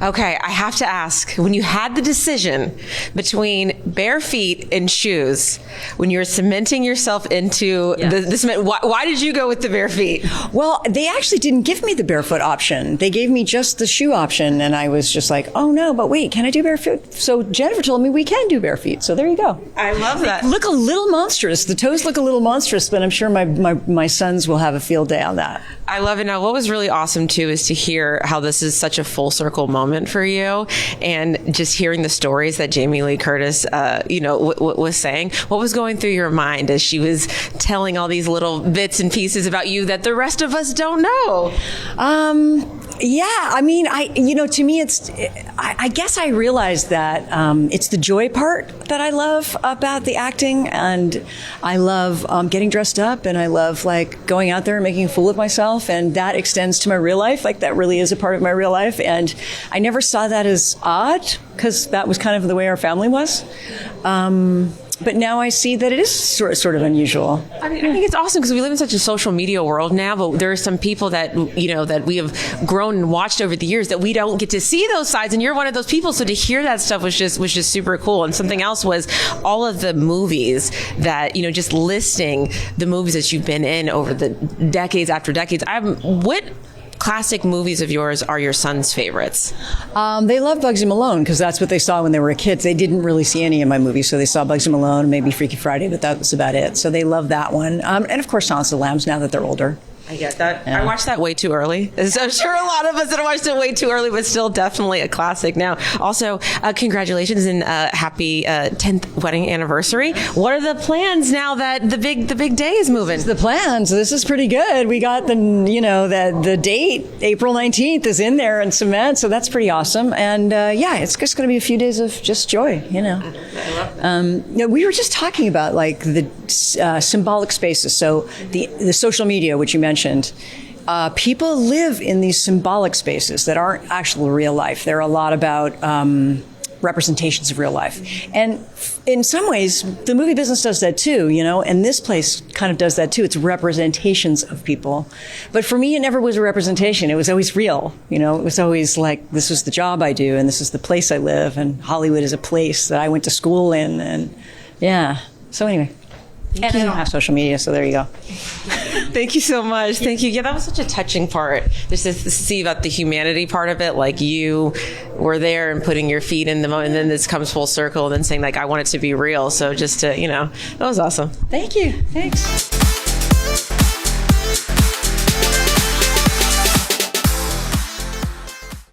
Okay, I have to ask, when you had the decision between bare feet and shoes, when you were cementing yourself into the cement, why did you go with the bare feet? Well, they actually didn't give me the barefoot option. They gave me just the shoe option, and I was just like, oh no, but wait, can I do barefoot? So Jennifer told me we can do bare feet, so there you go. I love that. They look a little monstrous. The toes look a little monstrous, but I'm sure my sons will have a field day on that. I love it. Now, what was really awesome, too, is to hear how this is such a full circle moment for you, and just hearing the stories that Jamie Lee Curtis, was saying. What was going through your mind as she was telling all these little bits and pieces about you that the rest of us don't know? Yeah, I mean, to me, I guess I realized that it's the joy part that I love about the acting, and I love getting dressed up, and I love like going out there and making a fool of myself, and that extends to my real life. Like that really is a part of my real life, and I never saw that as odd because that was kind of the way our family was. But now I see that it is sort of unusual. I mean, I think it's awesome because we live in such a social media world now, but there are some people that, that we have grown and watched over the years that we don't get to see those sides. And you're one of those people. So to hear that stuff was just super cool. And something else was all of the movies that, just listing the movies that you've been in over the decades after decades. What classic movies of yours are your sons' favorites? They love Bugsy Malone because that's what they saw when they were kids. They didn't really see any of my movies, so they saw Bugsy Malone, maybe Freaky Friday, but that was about it. So they love that one. And of course, Silence of the Lambs now that they're older. I get that. Yeah. I watched that way too early. So I'm sure a lot of us have watched it way too early, but still definitely a classic. Now, also, congratulations and happy 10th wedding anniversary. What are the plans now that the big day is moving? The plans. This is pretty good. We got the date, April 19th is in there in cement, so that's pretty awesome. And it's just going to be a few days of just joy, I love we were just talking about like the symbolic spaces. So the social media, which you mentioned, people live in these symbolic spaces that aren't actual real life. They're a lot about representations of real life. And in some ways, the movie business does that too, and this place kind of does that too. It's representations of people. But for me, it never was a representation. It was always real. It was always like, this is the job I do, and this is the place I live, and Hollywood is a place that I went to school in, and yeah. So anyway. And I don't have social media, so there you go. Thank you so much. Thank you. Yeah, that was such a touching part. Just to see about the humanity part of it, like you were there and putting your feet in the moment, and then this comes full circle and then saying, like, I want it to be real. So just to, that was awesome. Thank you. Thanks.